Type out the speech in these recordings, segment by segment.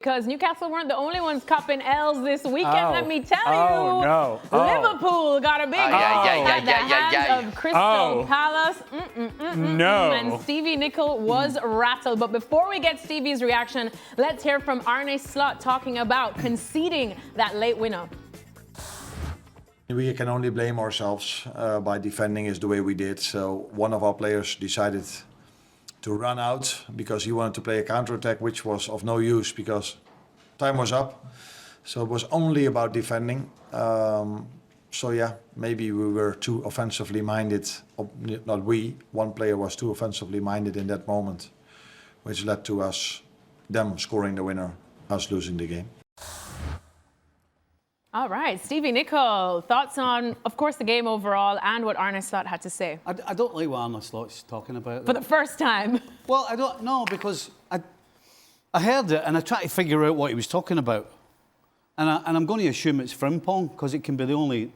Because Newcastle weren't the only ones cupping L's this weekend, let me tell you. No. Liverpool got a big L at the hands of Crystal Palace. No. And Stevie Nicol was rattled. But before we get Stevie's reaction, let's hear from Arne Slot talking about conceding that late winner. We can only blame ourselves by defending is the way we did. So one of our players decided to run out because he wanted to play a counter-attack, which was of no use because time was up. So it was only about defending. So yeah, maybe we were too offensively minded. Not we, one player was too offensively minded in that moment, which led to them scoring the winner, us losing the game. All right, Stevie Nicol, thoughts on, of course, the game overall and what Arne Slot had to say? I don't like what Arne Slot's talking about. For the first time. Well, I don't know, because I heard it and I tried to figure out what he was talking about. And I'm going to assume it's Frimpong, because that can be the only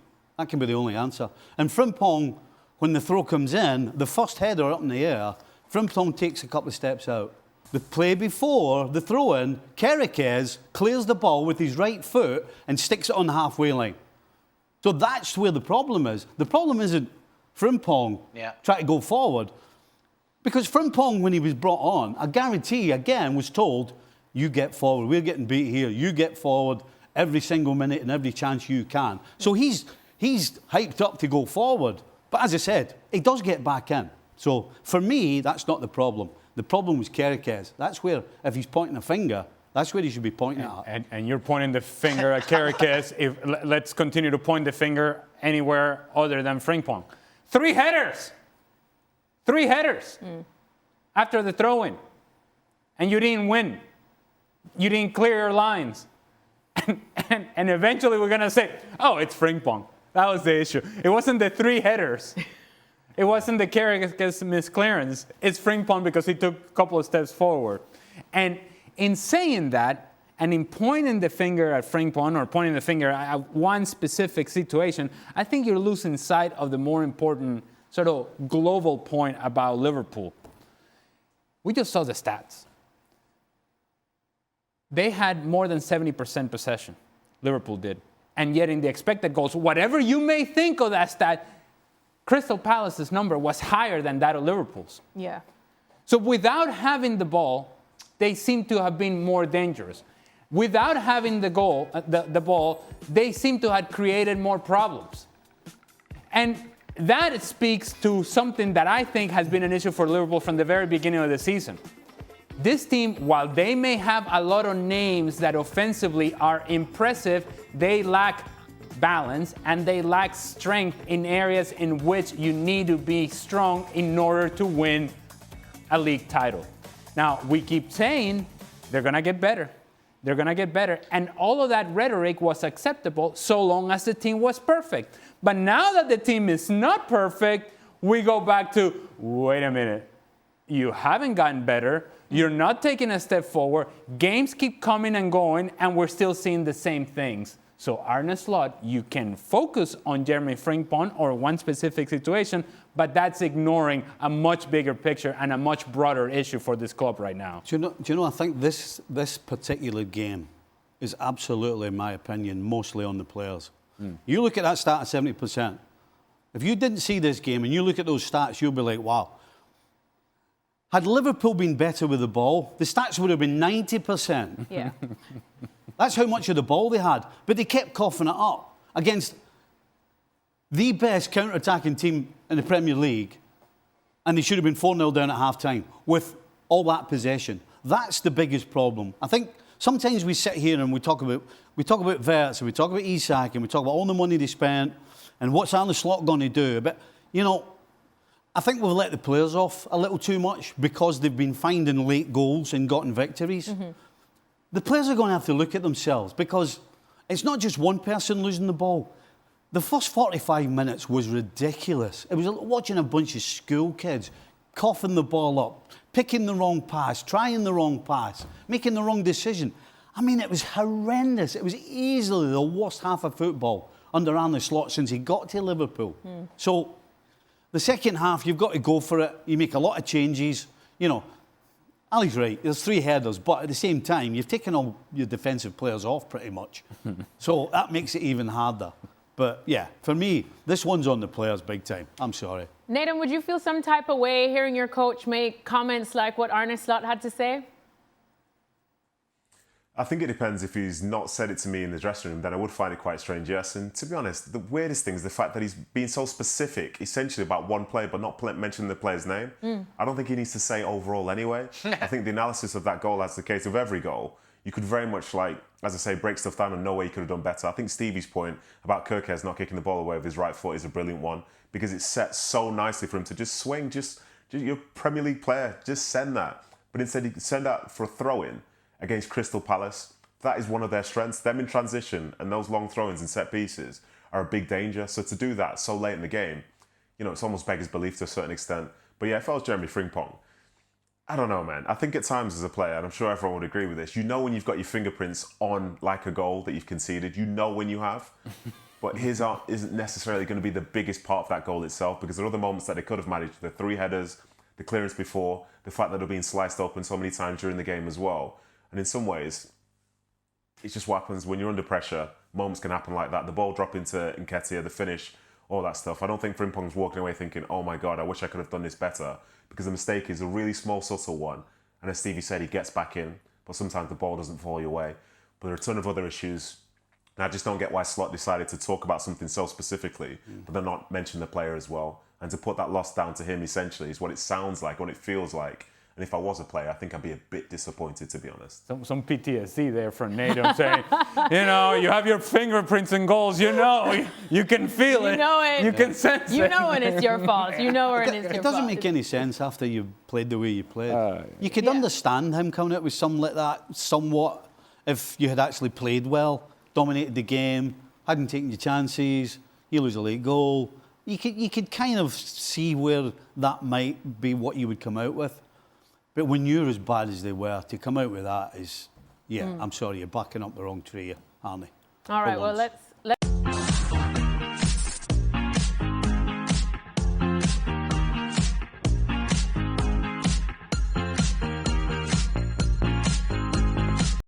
answer. And Frimpong, when the throw comes in, the first header up in the air, Frimpong takes a couple of steps out. The play before the throw-in, Kerekes clears the ball with his right foot and sticks it on the halfway line. So that's where the problem is. The problem isn't Frimpong trying to go forward. Because Frimpong, when he was brought on, I guarantee, again, was told, you get forward, we're getting beat here, you get forward every single minute and every chance you can. So he's hyped up to go forward. But as I said, he does get back in. So for me, that's not the problem. The problem was Kerekes. That's where, if he's pointing a finger, that's where he should be pointing at. And you're pointing the finger at Kerekes. Let's continue to point the finger anywhere other than Frimpong. 3 headers. 3 headers after the throw-in. And you didn't win. You didn't clear your lines. And eventually we're going to say, oh, it's Frimpong. That was the issue. It wasn't the 3 headers. It wasn't the Kerekes misclearance. It's Frimpong because he took a couple of steps forward. And in saying that, and in pointing the finger at Frimpong or pointing the finger at one specific situation, I think you're losing sight of the more important sort of global point about Liverpool. We just saw the stats. They had more than 70% possession. Liverpool did. And yet in the expected goals, whatever you may think of that stat, Crystal Palace's number was higher than that of Liverpool's. Yeah. So without having the ball, they seem to have been more dangerous. Without having the ball, they seem to have created more problems. And that speaks to something that I think has been an issue for Liverpool from the very beginning of the season. This team, while they may have a lot of names that offensively are impressive, they lack balance and they lack strength in areas in which you need to be strong in order to win a league title. Now, we keep saying they're going to get better. They're going to get better. And all of that rhetoric was acceptable so long as the team was perfect. But now that the team is not perfect, we go back to, wait a minute. You haven't gotten better. You're not taking a step forward. Games keep coming and going, and we're still seeing the same things. So Arne Slot, you can focus on Jeremy Frimpong or one specific situation, but that's ignoring a much bigger picture and a much broader issue for this club right now. Do you know, I think this particular game is absolutely, in my opinion, mostly on the players. You look at that stat of 70%. If you didn't see this game and you look at those stats, you'll be like, wow. Had Liverpool been better with the ball, the stats would have been 90%. Yeah. That's how much of the ball they had. But they kept coughing it up against the best counter-attacking team in the Premier League. And they should have been 4-0 down at half-time with all that possession. That's the biggest problem. I think sometimes we sit here and we talk about Verts and we talk about Isak and we talk about all the money they spent and what's Arne Slot going to do. But, you know, I think we've let the players off a little too much because they've been finding late goals and gotten victories. The players are going to have to look at themselves because it's not just one person losing the ball. The first 45 minutes was ridiculous. It was like watching a bunch of school kids coughing the ball up, picking the wrong pass, trying the wrong pass, making the wrong decision. I mean, it was horrendous. It was easily the worst half of football under Arne Slot since he got to Liverpool. So the second half, you've got to go for it. You make a lot of changes. You know, Ali's right. There's 3 headers, but at the same time, you've taken all your defensive players off pretty much. So that makes it even harder. But yeah, for me, this one's on the players big time. I'm sorry. Nathan, would you feel some type of way hearing your coach make comments like what Arne Slot had to say? I think it depends. If he's not said it to me in the dressing room, then I would find it quite strange, yes. And to be honest, the weirdest thing is the fact that he's being so specific, essentially about one player, but not mentioning the player's name. I don't think he needs to say overall anyway. I think the analysis of that goal, as the case of every goal, you could very much, like, as I say, break stuff down and know where he could have done better. I think Stevie's point about Kirkes not kicking the ball away with his right foot is a brilliant one, because it's set so nicely for him to just swing, just your Premier League player, just send that. But instead, he send that for a throw-in against Crystal Palace. That is one of their strengths. Them in transition and those long throw-ins and set pieces are a big danger. So to do that so late in the game, you know, it's almost beggars belief to a certain extent. But yeah, if I was Jeremy Frimpong, I don't know, man. I think at times as a player, and I'm sure everyone would agree with this, you know when you've got your fingerprints on like a goal that you've conceded. You know when you have. But his art isn't necessarily going to be the biggest part of that goal itself, because there are other moments that they could have managed. The 3 headers, the clearance before, the fact that they're being sliced open so many times during the game as well. And in some ways, it's just what happens when you're under pressure. Moments can happen like that. The ball drop into Nketiah, the finish, all that stuff. I don't think Frimpong's walking away thinking, oh my God, I wish I could have done this better. Because the mistake is a really small, subtle one. And as Stevie said, he gets back in. But sometimes the ball doesn't fall your way. But there are a ton of other issues. And I just don't get why Slot decided to talk about something so specifically, but then not mention the player as well. And to put that loss down to him, essentially, is what it sounds like, what it feels like. And if I was a player, I think I'd be a bit disappointed, to be honest. Some PTSD there from Nato saying, you know, you have your fingerprints in goals, you know, you can feel it. You know it. You can sense it. You know when it's your fault. You know when it's your fault. It doesn't make any sense after you played the way you played. You could understand him coming out with something like that somewhat if you had actually played well, dominated the game, hadn't taken your chances, you lose a late goal. You could kind of see where that might be what you would come out with. But when you're as bad as they were, to come out with that is, I'm sorry, you're backing up the wrong tree, aren't they? All right, well, let's